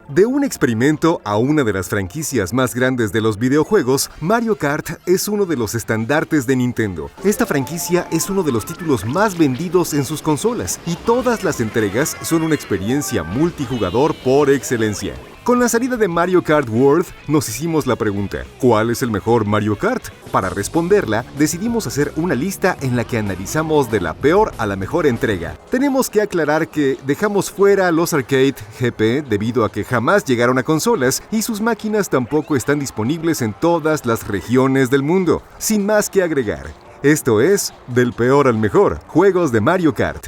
De un experimento a una de las franquicias más grandes de los videojuegos, Mario Kart es uno de los estandartes de Nintendo. Esta franquicia es uno de los títulos más vendidos en sus consolas y todas las entregas son una experiencia multijugador por excelencia. Con la salida de Mario Kart World, nos hicimos la pregunta, ¿cuál es el mejor Mario Kart? Para responderla, decidimos hacer una lista en la que analizamos de la peor a la mejor entrega. Tenemos que aclarar que dejamos fuera los Arcade GP debido a que jamás llegaron a consolas y sus máquinas tampoco están disponibles en todas las regiones del mundo. Sin más que agregar, esto es del peor al mejor, juegos de Mario Kart.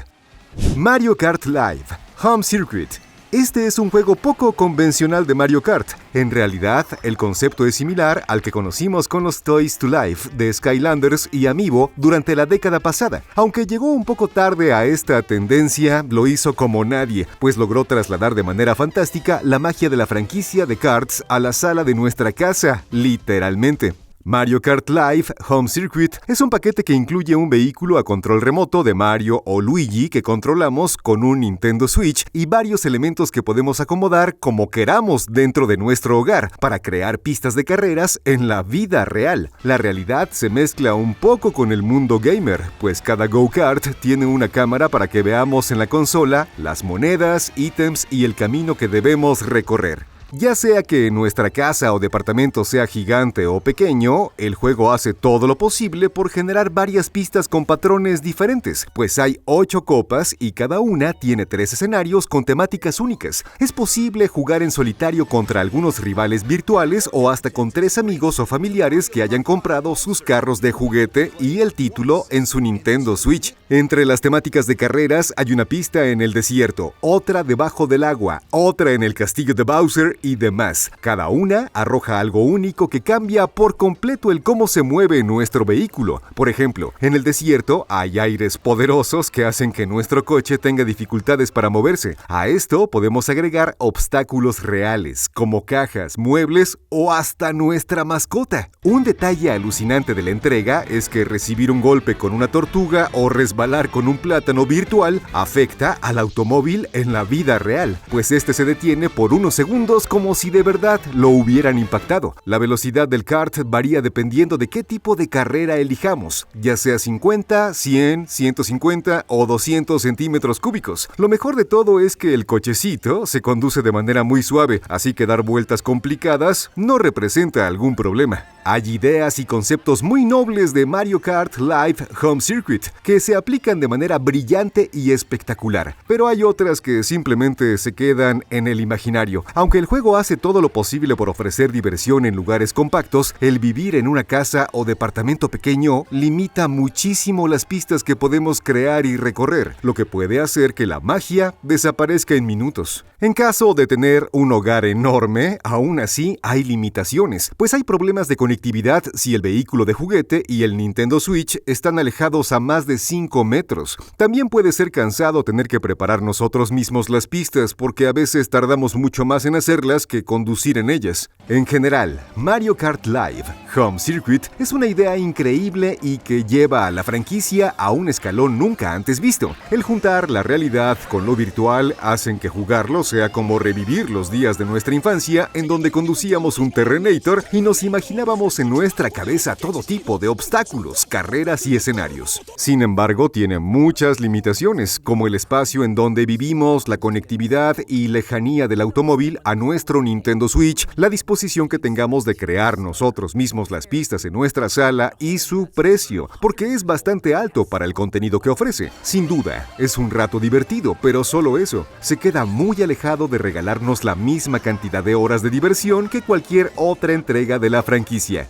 Mario Kart Live, Home Circuit. Este es un juego poco convencional de Mario Kart. En realidad, el concepto es similar al que conocimos con los Toys to Life de Skylanders y Amiibo durante la década pasada. Aunque llegó un poco tarde a esta tendencia, lo hizo como nadie, pues logró trasladar de manera fantástica la magia de la franquicia de karts a la sala de nuestra casa, literalmente. Mario Kart Live Home Circuit es un paquete que incluye un vehículo a control remoto de Mario o Luigi que controlamos con un Nintendo Switch y varios elementos que podemos acomodar como queramos dentro de nuestro hogar para crear pistas de carreras en la vida real. La realidad se mezcla un poco con el mundo gamer, pues cada go-kart tiene una cámara para que veamos en la consola las monedas, ítems y el camino que debemos recorrer. Ya sea que nuestra casa o departamento sea gigante o pequeño, el juego hace todo lo posible por generar varias pistas con patrones diferentes, pues hay 8 copas y cada una tiene 3 escenarios con temáticas únicas. Es posible jugar en solitario contra algunos rivales virtuales o hasta con 3 amigos o familiares que hayan comprado sus carros de juguete y el título en su Nintendo Switch. Entre las temáticas de carreras hay una pista en el desierto, otra debajo del agua, otra en el castillo de Bowser y demás. Cada una arroja algo único que cambia por completo el cómo se mueve nuestro vehículo. Por ejemplo, en el desierto hay aires poderosos que hacen que nuestro coche tenga dificultades para moverse. A esto podemos agregar obstáculos reales, como cajas, muebles o hasta nuestra mascota. Un detalle alucinante de la entrega es que recibir un golpe con una tortuga o resbalar con un plátano virtual afecta al automóvil en la vida real, pues este se detiene por unos segundos como si de verdad lo hubieran impactado. La velocidad del kart varía dependiendo de qué tipo de carrera elijamos, ya sea 50, 100, 150 o 200 centímetros cúbicos. Lo mejor de todo es que el cochecito se conduce de manera muy suave, así que dar vueltas complicadas no representa algún problema. Hay ideas y conceptos muy nobles de Mario Kart Live Home Circuit que se aplican de manera brillante y espectacular, pero hay otras que simplemente se quedan en el imaginario. Aunque el juego hace todo lo posible por ofrecer diversión en lugares compactos, el vivir en una casa o departamento pequeño limita muchísimo las pistas que podemos crear y recorrer, lo que puede hacer que la magia desaparezca en minutos. En caso de tener un hogar enorme, aún así hay limitaciones, pues hay problemas de conectividad si el vehículo de juguete y el Nintendo Switch están alejados a más de 5 metros. También puede ser cansado tener que preparar nosotros mismos las pistas, porque a veces tardamos mucho más en hacerlas que conducir en ellas. En general, Mario Kart Live Home Circuit es una idea increíble y que lleva a la franquicia a un escalón nunca antes visto. El juntar la realidad con lo virtual hacen que jugarlo sea como revivir los días de nuestra infancia en donde conducíamos un Terrenator y nos imaginábamos en nuestra cabeza todo tipo de obstáculos, carreras y escenarios. Sin embargo, tiene muchas limitaciones, como el espacio en donde vivimos, la conectividad y lejanía del automóvil a nuestro Nintendo Switch, la disposición que tengamos de crear nosotros mismos las pistas en nuestra sala y su precio, porque es bastante alto para el contenido que ofrece. Sin duda, es un rato divertido, pero solo eso. Se queda muy alejado de regalarnos la misma cantidad de horas de diversión que cualquier otra entrega de la franquicia.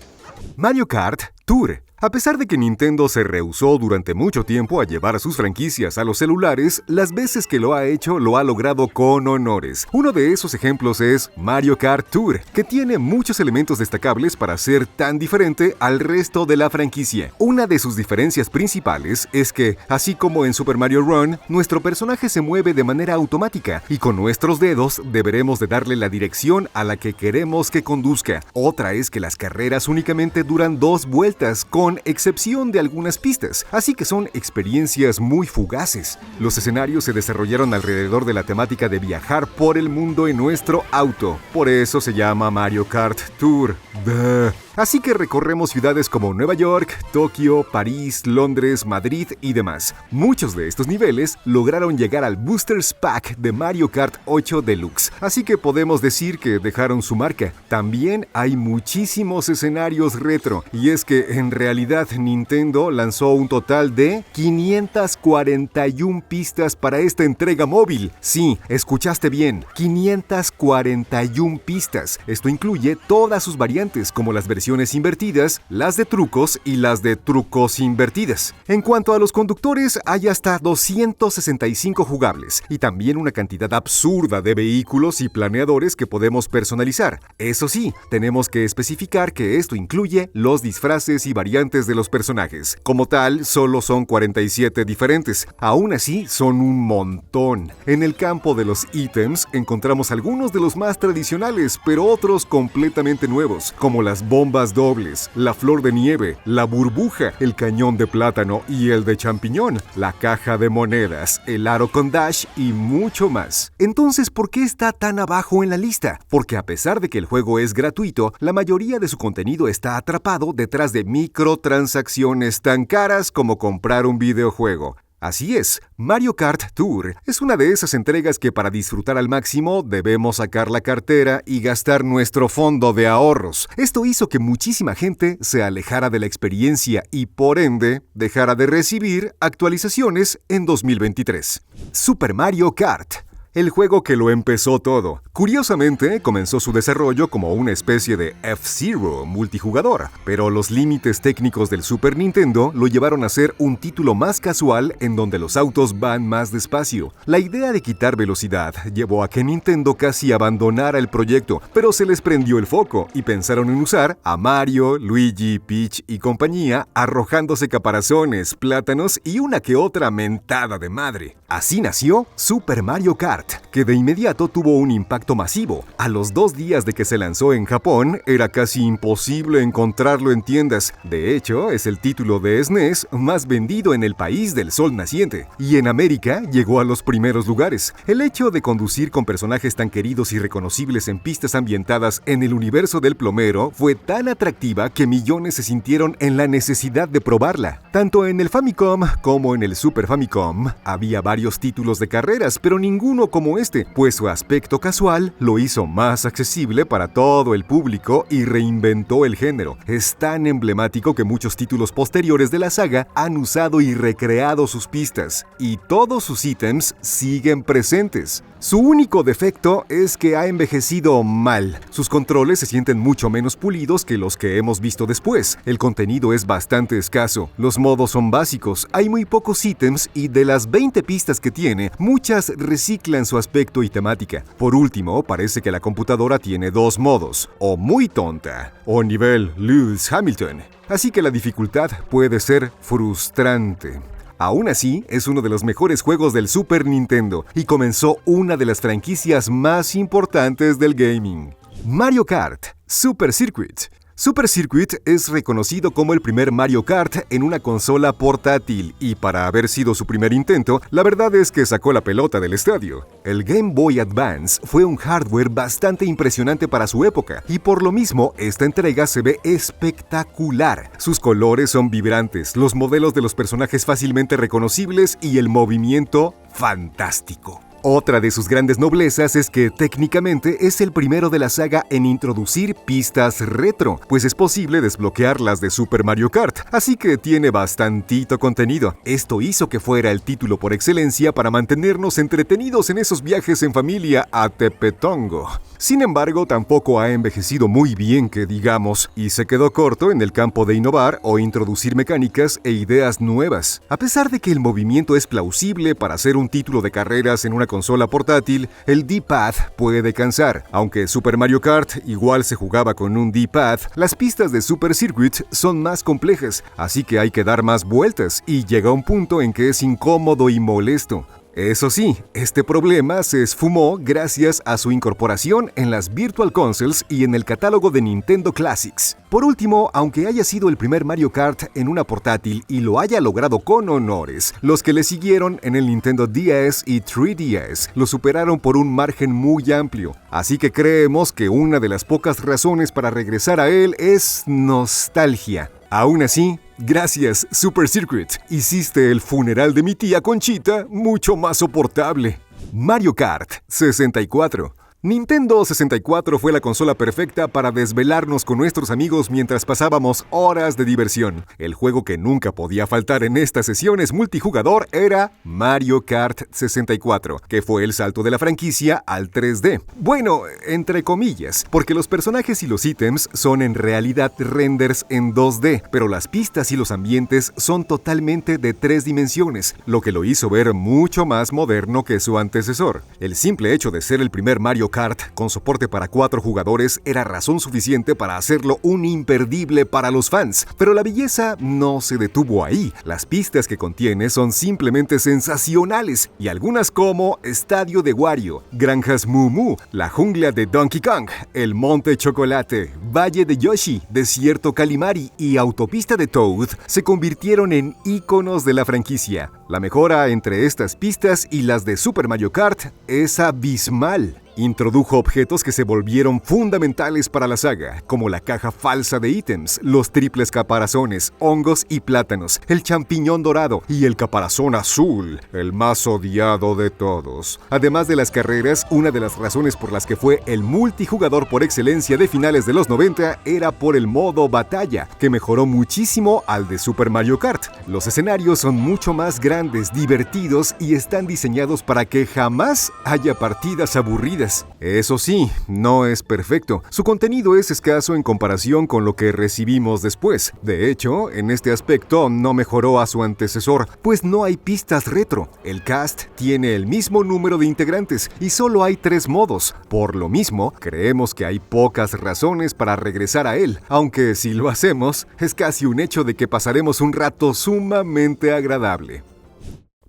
Mario Kart Tour. A pesar de que Nintendo se rehusó durante mucho tiempo a llevar sus franquicias a los celulares, las veces que lo ha hecho lo ha logrado con honores. Uno de esos ejemplos es Mario Kart Tour, que tiene muchos elementos destacables para ser tan diferente al resto de la franquicia. Una de sus diferencias principales es que, así como en Super Mario Run, nuestro personaje se mueve de manera automática y con nuestros dedos deberemos de darle la dirección a la que queremos que conduzca. Otra es que las carreras únicamente duran 2 vueltas con con excepción de algunas pistas, así que son experiencias muy fugaces. Los escenarios se desarrollaron alrededor de la temática de viajar por el mundo en nuestro auto, por eso se llama Mario Kart Tour. ¡Duh! Así que recorremos ciudades como Nueva York, Tokio, París, Londres, Madrid y demás. Muchos de estos niveles lograron llegar al Boosters Pack de Mario Kart 8 Deluxe, así que podemos decir que dejaron su marca. También hay muchísimos escenarios retro, y es que en realidad Nintendo lanzó un total de 541 pistas para esta entrega móvil. Sí, escuchaste bien, 541 pistas. Esto incluye todas sus variantes, como las versiones invertidas, las de trucos y las de trucos invertidas. En cuanto a los conductores, hay hasta 265 jugables y también una cantidad absurda de vehículos y planeadores que podemos personalizar. Eso sí, tenemos que especificar que esto incluye los disfraces y variantes de los personajes. Como tal, solo son 47 diferentes. Aún así, son un montón. En el campo de los ítems encontramos algunos de los más tradicionales, pero otros completamente nuevos, como las bombas dobles, la flor de nieve, la burbuja, el cañón de plátano y el de champiñón, la caja de monedas, el aro con dash y mucho más. Entonces, ¿por qué está tan abajo en la lista? Porque a pesar de que el juego es gratuito, la mayoría de su contenido está atrapado detrás de microtransacciones tan caras como comprar un videojuego. Así es, Mario Kart Tour es una de esas entregas que para disfrutar al máximo debemos sacar la cartera y gastar nuestro fondo de ahorros. Esto hizo que muchísima gente se alejara de la experiencia y por ende dejara de recibir actualizaciones en 2023. Super Mario Kart. El juego que lo empezó todo. Curiosamente, comenzó su desarrollo como una especie de F-Zero multijugador, pero los límites técnicos del Super Nintendo lo llevaron a ser un título más casual en donde los autos van más despacio. La idea de quitar velocidad llevó a que Nintendo casi abandonara el proyecto, pero se les prendió el foco y pensaron en usar a Mario, Luigi, Peach y compañía arrojándose caparazones, plátanos y una que otra mentada de madre. Así nació Super Mario Kart, que de inmediato tuvo un impacto masivo. A los 2 días de que se lanzó en Japón, era casi imposible encontrarlo en tiendas. De hecho, es el título de SNES más vendido en el país del sol naciente. Y en América llegó a los primeros lugares. El hecho de conducir con personajes tan queridos y reconocibles en pistas ambientadas en el universo del plomero fue tan atractiva que millones se sintieron en la necesidad de probarla. Tanto en el Famicom como en el Super Famicom había varios títulos de carreras, pero ninguno como este, pues su aspecto casual lo hizo más accesible para todo el público y reinventó el género. Es tan emblemático que muchos títulos posteriores de la saga han usado y recreado sus pistas, y todos sus ítems siguen presentes. Su único defecto es que ha envejecido mal. Sus controles se sienten mucho menos pulidos que los que hemos visto después. El contenido es bastante escaso. Los modos son básicos, hay muy pocos ítems y de las 20 pistas que tiene, muchas reciclan su aspecto y temática. Por último, parece que la computadora tiene 2 modos, o muy tonta, o nivel Lewis Hamilton. Así que la dificultad puede ser frustrante. Aún así, es uno de los mejores juegos del Super Nintendo y comenzó una de las franquicias más importantes del gaming. Mario Kart Super Circuit. Super Circuit es reconocido como el primer Mario Kart en una consola portátil y para haber sido su primer intento, la verdad es que sacó la pelota del estadio. El Game Boy Advance fue un hardware bastante impresionante para su época y por lo mismo esta entrega se ve espectacular. Sus colores son vibrantes, los modelos de los personajes fácilmente reconocibles y el movimiento fantástico. Otra de sus grandes noblezas es que técnicamente es el primero de la saga en introducir pistas retro, pues es posible desbloquear las de Super Mario Kart, así que tiene bastantito contenido. Esto hizo que fuera el título por excelencia para mantenernos entretenidos en esos viajes en familia a Tepetongo. Sin embargo, tampoco ha envejecido muy bien que digamos, y se quedó corto en el campo de innovar o introducir mecánicas e ideas nuevas. A pesar de que el movimiento es plausible para ser un título de carreras en una consola portátil, el D-Pad puede cansar. Aunque Super Mario Kart igual se jugaba con un D-Pad, las pistas de Super Circuit son más complejas, así que hay que dar más vueltas y llega un punto en que es incómodo y molesto. Eso sí, este problema se esfumó gracias a su incorporación en las Virtual Consoles y en el catálogo de Nintendo Classics. Por último, aunque haya sido el primer Mario Kart en una portátil y lo haya logrado con honores, los que le siguieron en el Nintendo DS y 3DS lo superaron por un margen muy amplio. Así que creemos que una de las pocas razones para regresar a él es nostalgia. Aún así, gracias, Super Circuit, hiciste el funeral de mi tía Conchita mucho más soportable. Mario Kart 64. Nintendo 64 fue la consola perfecta para desvelarnos con nuestros amigos mientras pasábamos horas de diversión. El juego que nunca podía faltar en estas sesiones multijugador era Mario Kart 64, que fue el salto de la franquicia al 3D. Bueno, entre comillas, porque los personajes y los ítems son en realidad renders en 2D, pero las pistas y los ambientes son totalmente de 3 dimensiones, lo que lo hizo ver mucho más moderno que su antecesor. El simple hecho de ser el primer Mario Kart con soporte para 4 jugadores era razón suficiente para hacerlo un imperdible para los fans, pero la belleza no se detuvo ahí. Las pistas que contiene son simplemente sensacionales, y algunas como Estadio de Wario, Granjas Moo Moo, la jungla de Donkey Kong, el Monte Chocolate, Valle de Yoshi, Desierto Kalimari y Autopista de Toad se convirtieron en íconos de la franquicia. La mejora entre estas pistas y las de Super Mario Kart es abismal. Introdujo objetos que se volvieron fundamentales para la saga, como la caja falsa de ítems, los triples caparazones, hongos y plátanos, el champiñón dorado y el caparazón azul, el más odiado de todos. Además de las carreras, una de las razones por las que fue el multijugador por excelencia de finales de los 90 era por el modo batalla, que mejoró muchísimo al de Super Mario Kart. Los escenarios son mucho más grandes, divertidos y están diseñados para que jamás haya partidas aburridas. Eso sí, no es perfecto. Su contenido es escaso en comparación con lo que recibimos después. De hecho, en este aspecto no mejoró a su antecesor, pues no hay pistas retro. El cast tiene el mismo número de integrantes y solo hay 3 modos. Por lo mismo, creemos que hay pocas razones para regresar a él, aunque si lo hacemos, es casi un hecho de que pasaremos un rato sumamente agradable.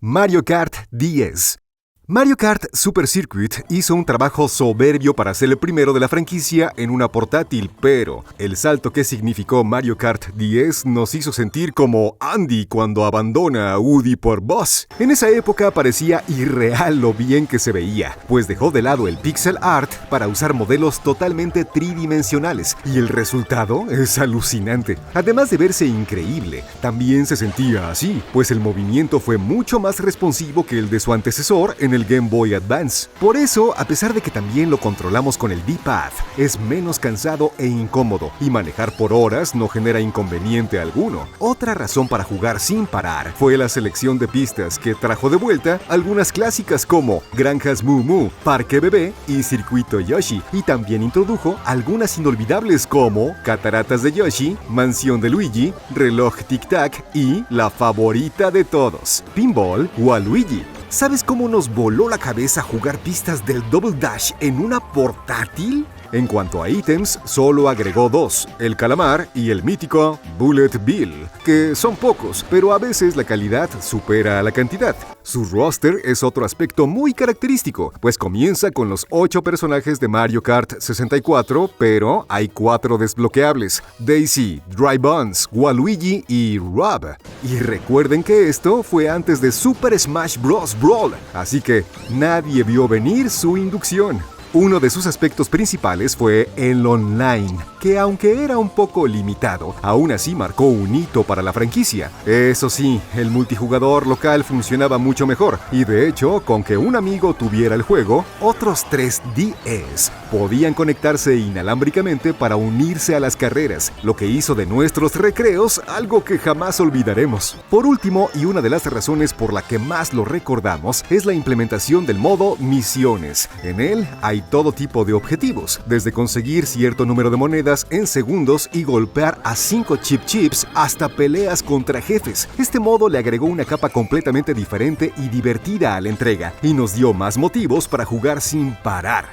Mario Kart 10. Mario Kart Super Circuit hizo un trabajo soberbio para ser el primero de la franquicia en una portátil, pero el salto que significó Mario Kart 10 nos hizo sentir como Andy cuando abandona a Woody por Buzz. En esa época parecía irreal lo bien que se veía, pues dejó de lado el pixel art para usar modelos totalmente tridimensionales, y el resultado es alucinante. Además de verse increíble, también se sentía así, pues el movimiento fue mucho más responsivo que el de su antecesor en el Game Boy Advance. Por eso, a pesar de que también lo controlamos con el D-Pad, es menos cansado e incómodo, y manejar por horas no genera inconveniente alguno. Otra razón para jugar sin parar fue la selección de pistas, que trajo de vuelta algunas clásicas como Granjas Moo Moo, Parque Bebé y Circuito Yoshi, y también introdujo algunas inolvidables como Cataratas de Yoshi, Mansión de Luigi, Reloj Tic Tac y la favorita de todos, Pinball Waluigi. ¿Sabes cómo nos voló la cabeza jugar pistas del Double Dash en una portátil? En cuanto a ítems, solo agregó 2, el calamar y el mítico Bullet Bill, que son pocos, pero a veces la calidad supera a la cantidad. Su roster es otro aspecto muy característico, pues comienza con los 8 personajes de Mario Kart 64, pero hay 4 desbloqueables: Daisy, Dry Buns, Waluigi y Rob. Y recuerden que esto fue antes de Super Smash Bros. Brawl, así que nadie vio venir su inducción. Uno de sus aspectos principales fue el online, que aunque era un poco limitado, aún así marcó un hito para la franquicia. Eso sí, el multijugador local funcionaba mucho mejor, y de hecho, con que un amigo tuviera el juego, otros 3 DS podían conectarse inalámbricamente para unirse a las carreras, lo que hizo de nuestros recreos algo que jamás olvidaremos. Por último, y una de las razones por la que más lo recordamos, es la implementación del modo Misiones. En él hay todo tipo de objetivos, desde conseguir cierto número de monedas en segundos y golpear a 5 chips hasta peleas contra jefes. Este modo le agregó una capa completamente diferente y divertida a la entrega, y nos dio más motivos para jugar sin parar.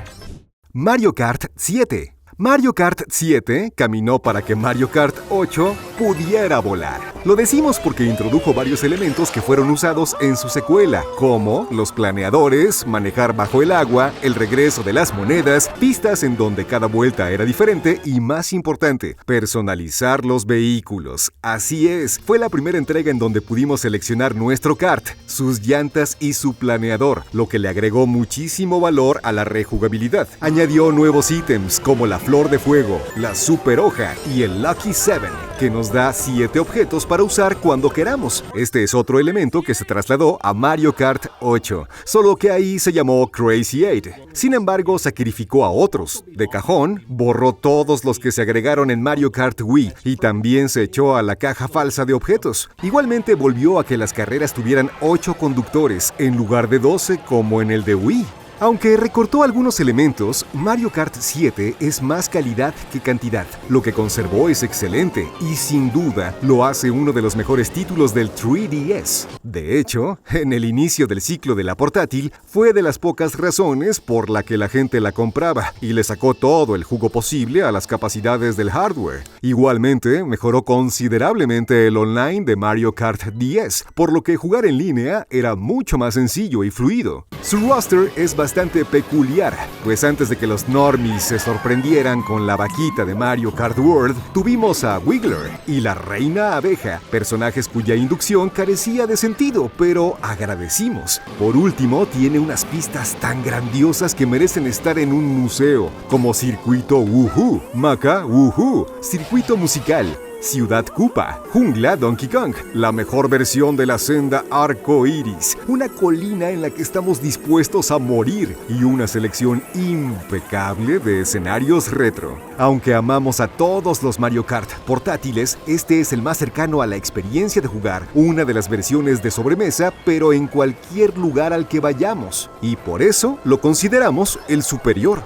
Mario Kart 7. Mario Kart 7 caminó para que Mario Kart 8 pudiera volar. Lo decimos porque introdujo varios elementos que fueron usados en su secuela, como los planeadores, manejar bajo el agua, el regreso de las monedas, pistas en donde cada vuelta era diferente y, más importante, personalizar los vehículos. Así es, fue la primera entrega en donde pudimos seleccionar nuestro kart, sus llantas y su planeador, lo que le agregó muchísimo valor a la rejugabilidad. Añadió nuevos ítems como la flor de fuego, la super hoja y el Lucky 7, que nos da 7 objetos para usar cuando queramos. Este es otro elemento que se trasladó a Mario Kart 8, solo que ahí se llamó Crazy 8. Sin embargo, sacrificó a otros. De cajón, borró todos los que se agregaron en Mario Kart Wii y también se echó a la caja falsa de objetos. Igualmente volvió a que las carreras tuvieran 8 conductores en lugar de 12 como en el de Wii. Aunque recortó algunos elementos, Mario Kart 7 es más calidad que cantidad. Lo que conservó es excelente y sin duda lo hace uno de los mejores títulos del 3DS. De hecho, en el inicio del ciclo de la portátil fue de las pocas razones por la que la gente la compraba y le sacó todo el jugo posible a las capacidades del hardware. Igualmente, mejoró considerablemente el online de Mario Kart 10, por lo que jugar en línea era mucho más sencillo y fluido. Su roster es bastante peculiar, pues antes de que los normies se sorprendieran con la vaquita de Mario Kart World, tuvimos a Wiggler y la Reina Abeja, personajes cuya inducción carecía de sentido, pero agradecimos. Por último, tiene unas pistas tan grandiosas que merecen estar en un museo, como Circuito Woohoo, Maca Woohoo, Circuito Musical, Ciudad Koopa, Jungla Donkey Kong, la mejor versión de la senda Arco Iris, una colina en la que estamos dispuestos a morir y una selección impecable de escenarios retro. Aunque amamos a todos los Mario Kart portátiles, este es el más cercano a la experiencia de jugar una de las versiones de sobremesa, pero en cualquier lugar al que vayamos, y por eso lo consideramos el superior.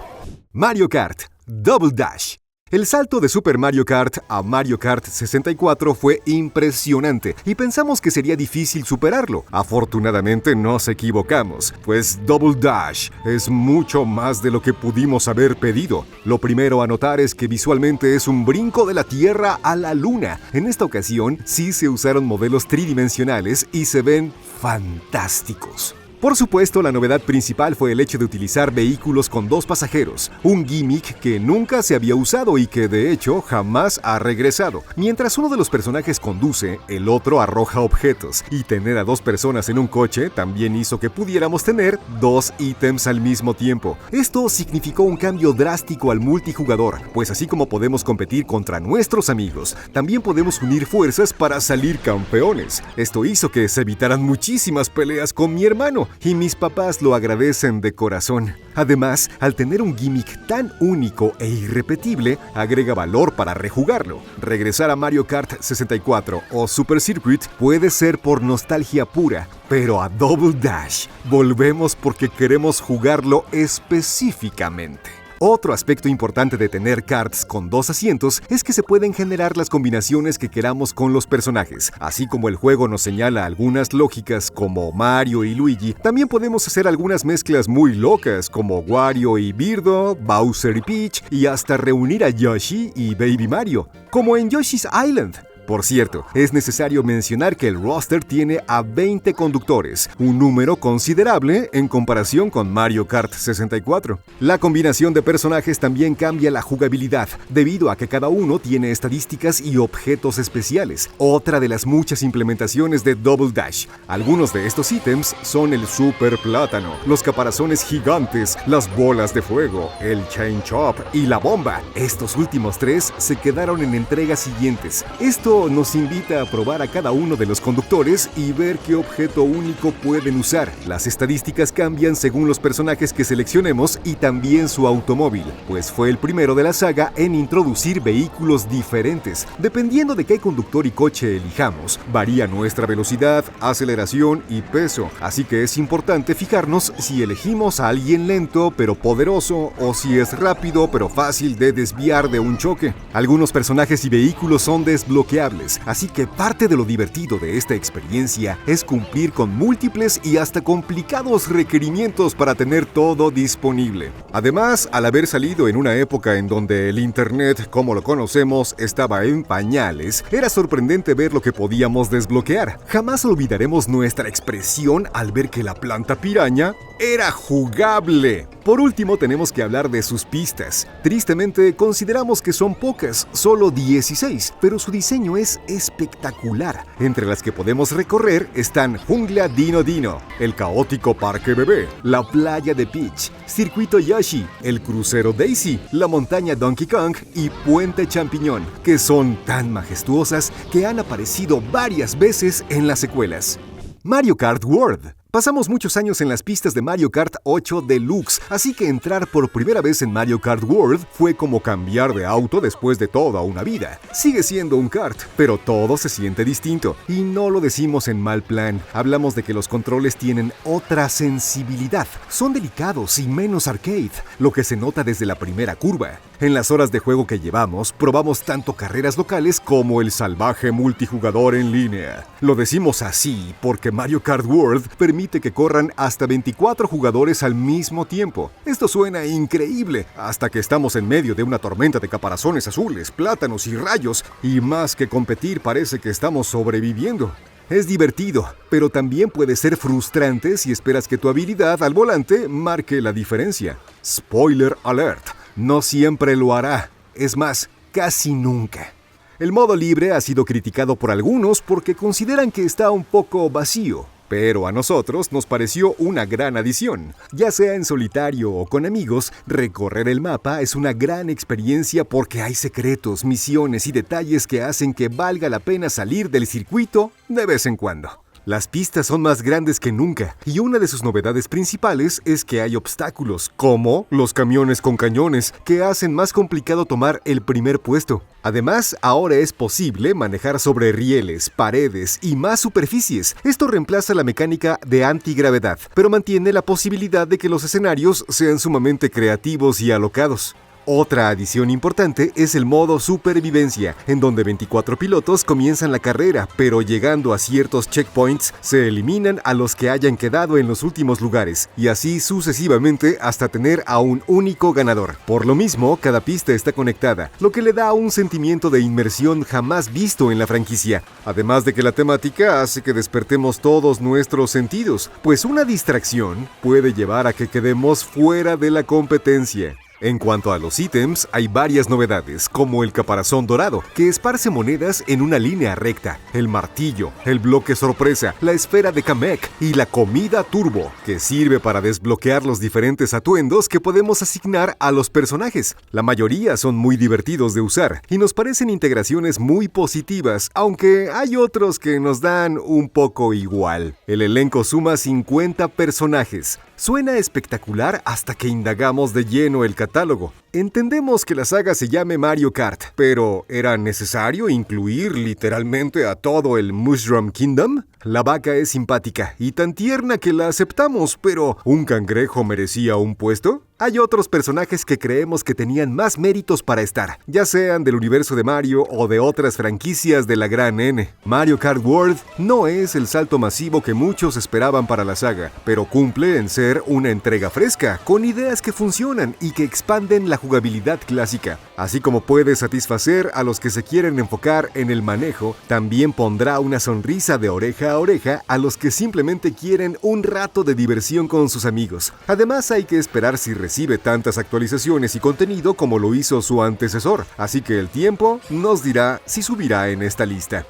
Mario Kart Double Dash. El salto de Super Mario Kart a Mario Kart 64 fue impresionante y pensamos que sería difícil superarlo. Afortunadamente nos equivocamos, pues Double Dash es mucho más de lo que pudimos haber pedido. Lo primero a notar es que visualmente es un brinco de la Tierra a la Luna. En esta ocasión sí se usaron modelos tridimensionales y se ven fantásticos. Por supuesto, la novedad principal fue el hecho de utilizar vehículos con 2 pasajeros, un gimmick que nunca se había usado y que de hecho jamás ha regresado. Mientras uno de los personajes conduce, el otro arroja objetos, y tener a 2 personas en un coche también hizo que pudiéramos tener 2 ítems al mismo tiempo. Esto significó un cambio drástico al multijugador, pues así como podemos competir contra nuestros amigos, también podemos unir fuerzas para salir campeones. Esto hizo que se evitaran muchísimas peleas con mi hermano, y mis papás lo agradecen de corazón. Además, al tener un gimmick tan único e irrepetible, agrega valor para rejugarlo. Regresar a Mario Kart 64 o Super Circuit puede ser por nostalgia pura, pero a Double Dash volvemos porque queremos jugarlo específicamente. Otro aspecto importante de tener karts con 2 asientos es que se pueden generar las combinaciones que queramos con los personajes. Así como el juego nos señala algunas lógicas como Mario y Luigi, también podemos hacer algunas mezclas muy locas como Wario y Birdo, Bowser y Peach, y hasta reunir a Yoshi y Baby Mario, como en Yoshi's Island. Por cierto, es necesario mencionar que el roster tiene a 20 conductores, un número considerable en comparación con Mario Kart 64. La combinación de personajes también cambia la jugabilidad, debido a que cada uno tiene estadísticas y objetos especiales, otra de las muchas implementaciones de Double Dash. Algunos de estos ítems son el Super Plátano, los caparazones gigantes, las bolas de fuego, el Chain Chomp y la bomba. Estos últimos 3 se quedaron en entregas siguientes. Esto nos invita a probar a cada uno de los conductores y ver qué objeto único pueden usar. Las estadísticas cambian según los personajes que seleccionemos y también su automóvil, pues fue el primero de la saga en introducir vehículos diferentes. Dependiendo de qué conductor y coche elijamos, varía nuestra velocidad, aceleración y peso, así que es importante fijarnos si elegimos a alguien lento pero poderoso o si es rápido pero fácil de desviar de un choque. Algunos personajes y vehículos son desbloqueables desbloqueables, así que parte de lo divertido de esta experiencia es cumplir con múltiples y hasta complicados requerimientos para tener todo disponible. Además, al haber salido en una época en donde el Internet, como lo conocemos, estaba en pañales, era sorprendente ver lo que podíamos desbloquear. Jamás olvidaremos nuestra expresión al ver que la planta piraña era jugable. Por último, tenemos que hablar de sus pistas. Tristemente, consideramos que son pocas, solo 16, pero su diseño es espectacular. Entre las que podemos recorrer están Jungla Dino Dino, el caótico Parque Bebé, la playa de Peach, Circuito Yoshi, el crucero Daisy, la montaña Donkey Kong y Puente Champiñón, que son tan majestuosas que han aparecido varias veces en las secuelas. Mario Kart World. Pasamos muchos años en las pistas de Mario Kart 8 Deluxe, así que entrar por primera vez en Mario Kart World fue como cambiar de auto después de toda una vida. Sigue siendo un kart, pero todo se siente distinto. Y no lo decimos en mal plan, hablamos de que los controles tienen otra sensibilidad. Son delicados y menos arcade, lo que se nota desde la primera curva. En las horas de juego que llevamos, probamos tanto carreras locales como el salvaje multijugador en línea. Lo decimos así porque Mario Kart World permite que corran hasta 24 jugadores al mismo tiempo. Esto suena increíble, hasta que estamos en medio de una tormenta de caparazones azules, plátanos y rayos, y más que competir parece que estamos sobreviviendo. Es divertido, pero también puede ser frustrante si esperas que tu habilidad al volante marque la diferencia. Spoiler alert, no siempre lo hará, es más, casi nunca. El modo libre ha sido criticado por algunos porque consideran que está un poco vacío. Pero a nosotros nos pareció una gran adición. Ya sea en solitario o con amigos, recorrer el mapa es una gran experiencia porque hay secretos, misiones y detalles que hacen que valga la pena salir del circuito de vez en cuando. Las pistas son más grandes que nunca, y una de sus novedades principales es que hay obstáculos, como los camiones con cañones, que hacen más complicado tomar el primer puesto. Además, ahora es posible manejar sobre rieles, paredes y más superficies. Esto reemplaza la mecánica de antigravedad, pero mantiene la posibilidad de que los escenarios sean sumamente creativos y alocados. Otra adición importante es el modo supervivencia, en donde 24 pilotos comienzan la carrera, pero llegando a ciertos checkpoints se eliminan a los que hayan quedado en los últimos lugares, y así sucesivamente hasta tener a un único ganador. Por lo mismo, cada pista está conectada, lo que le da un sentimiento de inmersión jamás visto en la franquicia, además de que la temática hace que despertemos todos nuestros sentidos, pues una distracción puede llevar a que quedemos fuera de la competencia. En cuanto a los ítems, hay varias novedades, como el caparazón dorado, que esparce monedas en una línea recta, el martillo, el bloque sorpresa, la esfera de Kamek y la comida turbo, que sirve para desbloquear los diferentes atuendos que podemos asignar a los personajes. La mayoría son muy divertidos de usar y nos parecen integraciones muy positivas, aunque hay otros que nos dan un poco igual. El elenco suma 50 personajes. Suena espectacular hasta que indagamos de lleno el catálogo. Entendemos que la saga se llame Mario Kart, pero ¿era necesario incluir literalmente a todo el Mushroom Kingdom? La vaca es simpática y tan tierna que la aceptamos, pero ¿un cangrejo merecía un puesto? Hay otros personajes que creemos que tenían más méritos para estar, ya sean del universo de Mario o de otras franquicias de la gran N. Mario Kart World no es el salto masivo que muchos esperaban para la saga, pero cumple en ser una entrega fresca, con ideas que funcionan y que expanden la jugabilidad clásica. Así como puede satisfacer a los que se quieren enfocar en el manejo, también pondrá una sonrisa de oreja a oreja a los que simplemente quieren un rato de diversión con sus amigos. Además, hay que esperar si recibe tantas actualizaciones y contenido como lo hizo su antecesor, así que el tiempo nos dirá si subirá en esta lista.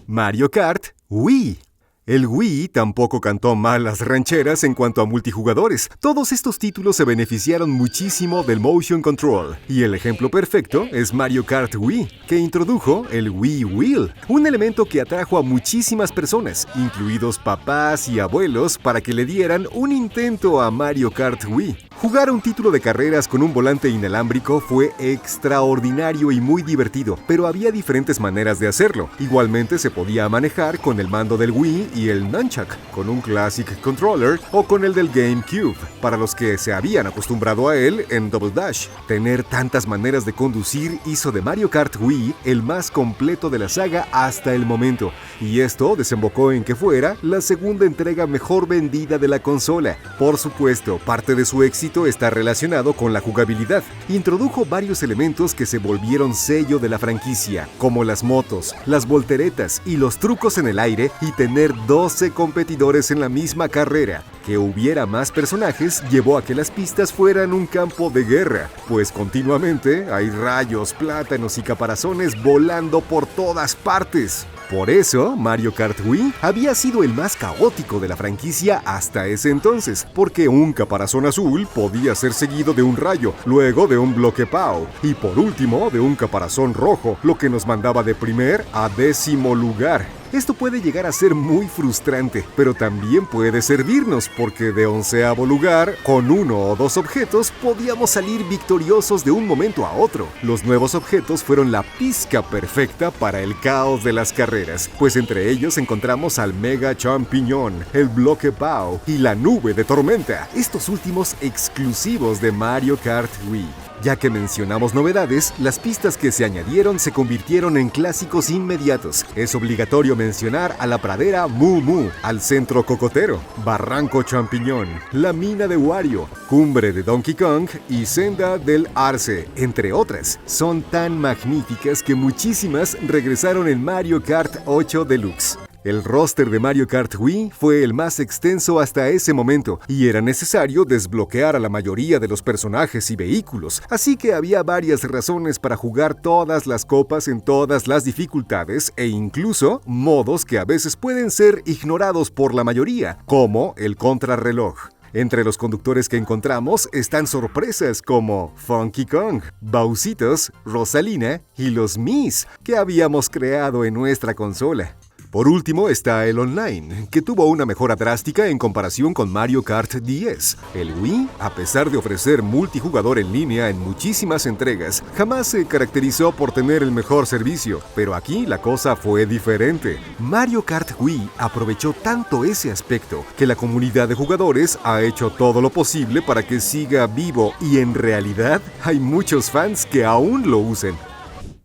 Mario Kart Wii. El Wii tampoco cantó mal las rancheras en cuanto a multijugadores. Todos estos títulos se beneficiaron muchísimo del Motion Control, y el ejemplo perfecto es Mario Kart Wii, que introdujo el Wii Wheel, un elemento que atrajo a muchísimas personas, incluidos papás y abuelos, para que le dieran un intento a Mario Kart Wii. Jugar un título de carreras con un volante inalámbrico fue extraordinario y muy divertido, pero había diferentes maneras de hacerlo. Igualmente se podía manejar con el mando del Wii y el Nunchuck, con un Classic Controller o con el del GameCube, para los que se habían acostumbrado a él en Double Dash. Tener tantas maneras de conducir hizo de Mario Kart Wii el más completo de la saga hasta el momento, y esto desembocó en que fuera la segunda entrega mejor vendida de la consola. Por supuesto, parte de su éxito está relacionado con la jugabilidad. Introdujo varios elementos que se volvieron sello de la franquicia, como las motos, las volteretas y los trucos en el aire, y tener 12 competidores en la misma carrera. Que hubiera más personajes llevó a que las pistas fueran un campo de guerra, pues continuamente hay rayos, plátanos y caparazones volando por todas partes. Por eso, Mario Kart Wii había sido el más caótico de la franquicia hasta ese entonces, porque un caparazón azul podía ser seguido de un rayo, luego de un bloque POW, y por último de un caparazón rojo, lo que nos mandaba de primer a 10º lugar. Esto puede llegar a ser muy frustrante, pero también puede servirnos, porque de 11º lugar, con 1 o 2 objetos, podíamos salir victoriosos de un momento a otro. Los nuevos objetos fueron la pizca perfecta para el caos de las carreras, pues entre ellos encontramos al Mega Champiñón, el bloque POW y la nube de tormenta, estos últimos exclusivos de Mario Kart Wii. Ya que mencionamos novedades, las pistas que se añadieron se convirtieron en clásicos inmediatos. Es obligatorio mencionar a la pradera Moo Moo, al centro cocotero, Barranco Champiñón, la mina de Wario, cumbre de Donkey Kong y senda del Arce, entre otras. Son tan magníficas que muchísimas regresaron en Mario Kart 8 Deluxe. El roster de Mario Kart Wii fue el más extenso hasta ese momento, y era necesario desbloquear a la mayoría de los personajes y vehículos, así que había varias razones para jugar todas las copas en todas las dificultades e incluso modos que a veces pueden ser ignorados por la mayoría, como el contrarreloj. Entre los conductores que encontramos están sorpresas como Funky Kong, Bowsitos, Rosalina y los Mis que habíamos creado en nuestra consola. Por último está el online, que tuvo una mejora drástica en comparación con Mario Kart 10. El Wii, a pesar de ofrecer multijugador en línea en muchísimas entregas, jamás se caracterizó por tener el mejor servicio, pero aquí la cosa fue diferente. Mario Kart Wii aprovechó tanto ese aspecto que la comunidad de jugadores ha hecho todo lo posible para que siga vivo, y en realidad hay muchos fans que aún lo usan.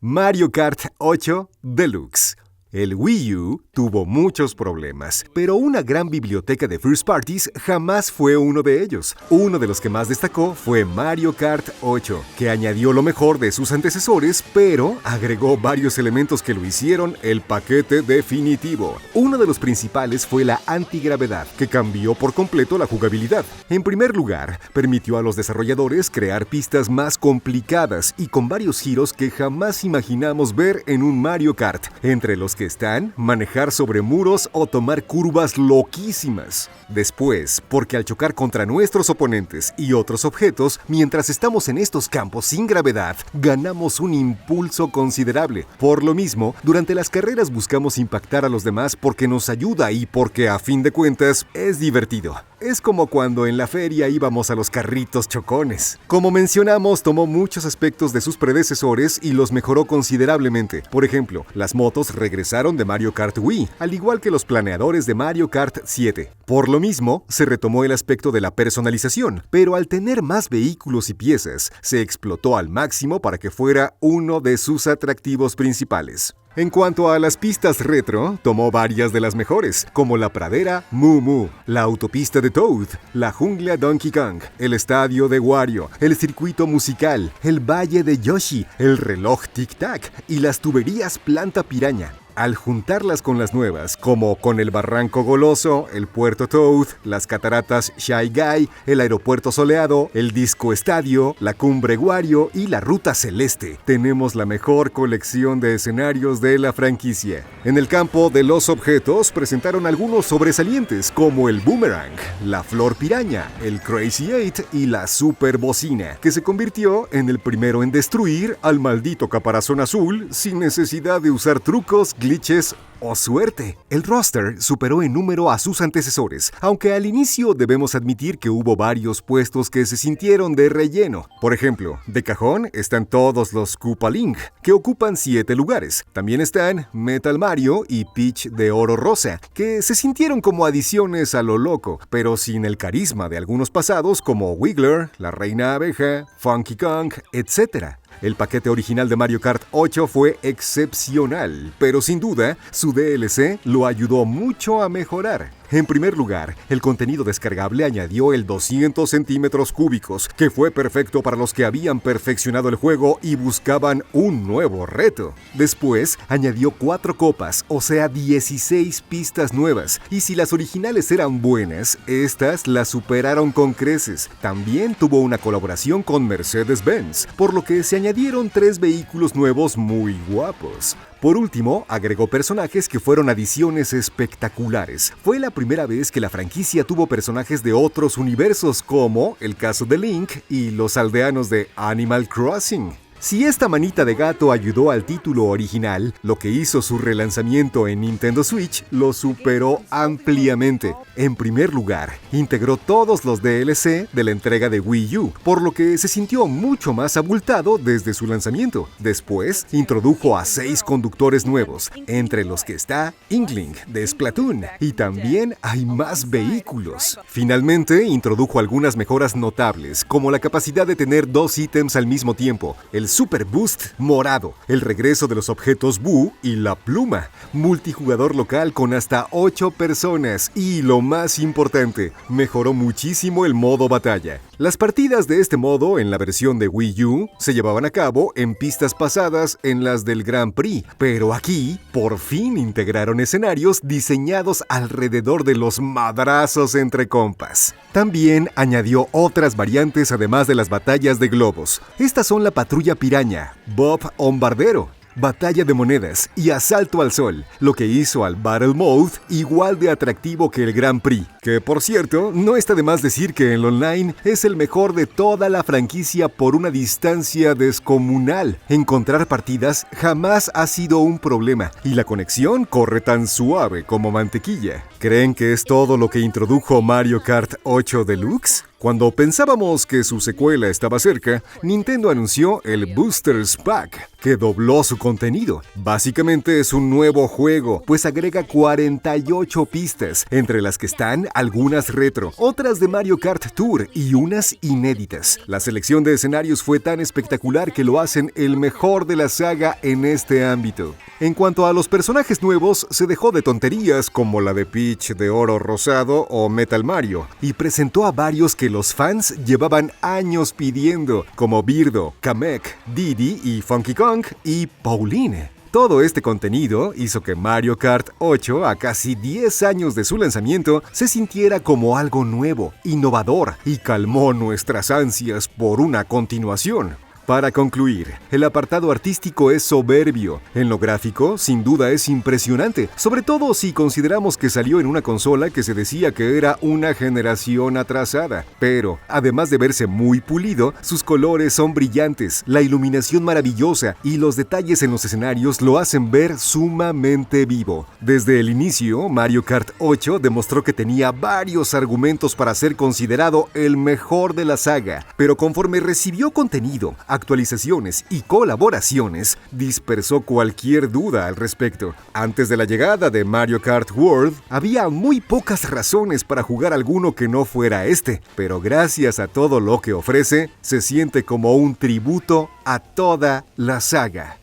Mario Kart 8 Deluxe. El Wii U tuvo muchos problemas, pero una gran biblioteca de first parties jamás fue uno de ellos. Uno de los que más destacó fue Mario Kart 8, que añadió lo mejor de sus antecesores, pero agregó varios elementos que lo hicieron el paquete definitivo. Uno de los principales fue la antigravedad, que cambió por completo la jugabilidad. En primer lugar, permitió a los desarrolladores crear pistas más complicadas y con varios giros que jamás imaginamos ver en un Mario Kart, entre los que están manejar sobre muros o tomar curvas loquísimas. Después, porque al chocar contra nuestros oponentes y otros objetos, mientras estamos en estos campos sin gravedad, ganamos un impulso considerable. Por lo mismo, durante las carreras buscamos impactar a los demás porque nos ayuda y porque, a fin de cuentas, es divertido. Es como cuando en la feria íbamos a los carritos chocones. Como mencionamos, tomó muchos aspectos de sus predecesores y los mejoró considerablemente. Por ejemplo, las motos regresaron de Mario Kart Wii, al igual que los planeadores de Mario Kart 7. Por lo mismo, se retomó el aspecto de la personalización, pero al tener más vehículos y piezas, se explotó al máximo para que fuera uno de sus atractivos principales. En cuanto a las pistas retro, tomó varias de las mejores, como la pradera Moo Moo, la autopista de Toad, la jungla Donkey Kong, el estadio de Wario, el circuito musical, el valle de Yoshi, el reloj Tic Tac y las tuberías Planta Piraña. Al juntarlas con las nuevas, como con el Barranco Goloso, el Puerto Toad, las cataratas Shy Guy, el aeropuerto soleado, el disco estadio, la cumbre Wario y la ruta celeste, tenemos la mejor colección de escenarios de la franquicia. En el campo de los objetos presentaron algunos sobresalientes, como el Boomerang, la Flor Piraña, el Crazy 8 y la Super Bocina, que se convirtió en el primero en destruir al maldito caparazón azul sin necesidad de usar trucos, glitches o suerte. El roster superó en número a sus antecesores, aunque al inicio debemos admitir que hubo varios puestos que se sintieron de relleno. Por ejemplo, de cajón están todos los Koopa Link, que ocupan 7 lugares. También están Metal Mario y Peach de Oro Rosa, que se sintieron como adiciones a lo loco, pero sin el carisma de algunos pasados como Wiggler, la Reina Abeja, Funky Kong, etc. El paquete original de Mario Kart 8 fue excepcional, pero sin duda, su DLC lo ayudó mucho a mejorar. En primer lugar, el contenido descargable añadió el 200 centímetros cúbicos, que fue perfecto para los que habían perfeccionado el juego y buscaban un nuevo reto. Después, añadió 4 copas, o sea 16 pistas nuevas, y si las originales eran buenas, estas las superaron con creces. También tuvo una colaboración con Mercedes-Benz, por lo que se añadieron 3 vehículos nuevos muy guapos. Por último, agregó personajes que fueron adiciones espectaculares. Fue la primera vez que la franquicia tuvo personajes de otros universos, como el caso de Link y los aldeanos de Animal Crossing. Si esta manita de gato ayudó al título original, lo que hizo su relanzamiento en Nintendo Switch lo superó ampliamente. En primer lugar, integró todos los DLC de la entrega de Wii U, por lo que se sintió mucho más abultado desde su lanzamiento. Después, introdujo a 6 conductores nuevos, entre los que está Inkling de Splatoon, y también hay más vehículos. Finalmente, introdujo algunas mejoras notables, como la capacidad de tener 2 ítems al mismo tiempo, el Super Boost morado, el regreso de los objetos Boo y la pluma, multijugador local con hasta 8 personas y, lo más importante, mejoró muchísimo el modo batalla. Las partidas de este modo en la versión de Wii U se llevaban a cabo en pistas pasadas en las del Grand Prix, pero aquí por fin integraron escenarios diseñados alrededor de los madrazos entre compas. También añadió otras variantes además de las batallas de globos. Estas son la Patrulla Piraña, Bob Bombardero, Batalla de Monedas y Asalto al Sol, lo que hizo al Battle Mode igual de atractivo que el Grand Prix, que por cierto, no está de más decir que el online es el mejor de toda la franquicia por una distancia descomunal. Encontrar partidas jamás ha sido un problema y la conexión corre tan suave como mantequilla. ¿Creen que es todo lo que introdujo Mario Kart 8 Deluxe? Cuando pensábamos que su secuela estaba cerca, Nintendo anunció el Boosters Pack, que dobló su contenido. Básicamente es un nuevo juego, pues agrega 48 pistas, entre las que están algunas retro, otras de Mario Kart Tour y unas inéditas. La selección de escenarios fue tan espectacular que lo hacen el mejor de la saga en este ámbito. En cuanto a los personajes nuevos, se dejó de tonterías como la de Peach de Oro Rosado o Metal Mario, y presentó a varios que los fans llevaban años pidiendo, como Birdo, Kamek, Diddy y Funky Kong y Pauline. Todo este contenido hizo que Mario Kart 8, a casi 10 años de su lanzamiento, se sintiera como algo nuevo, innovador y calmó nuestras ansias por una continuación. Para concluir, el apartado artístico es soberbio. En lo gráfico, sin duda es impresionante, sobre todo si consideramos que salió en una consola que se decía que era una generación atrasada. Pero, además de verse muy pulido, sus colores son brillantes, la iluminación maravillosa y los detalles en los escenarios lo hacen ver sumamente vivo. Desde el inicio, Mario Kart 8 demostró que tenía varios argumentos para ser considerado el mejor de la saga, pero conforme recibió contenido, actualizaciones y colaboraciones, dispersó cualquier duda al respecto. Antes de la llegada de Mario Kart World, había muy pocas razones para jugar alguno que no fuera este, pero gracias a todo lo que ofrece, se siente como un tributo a toda la saga.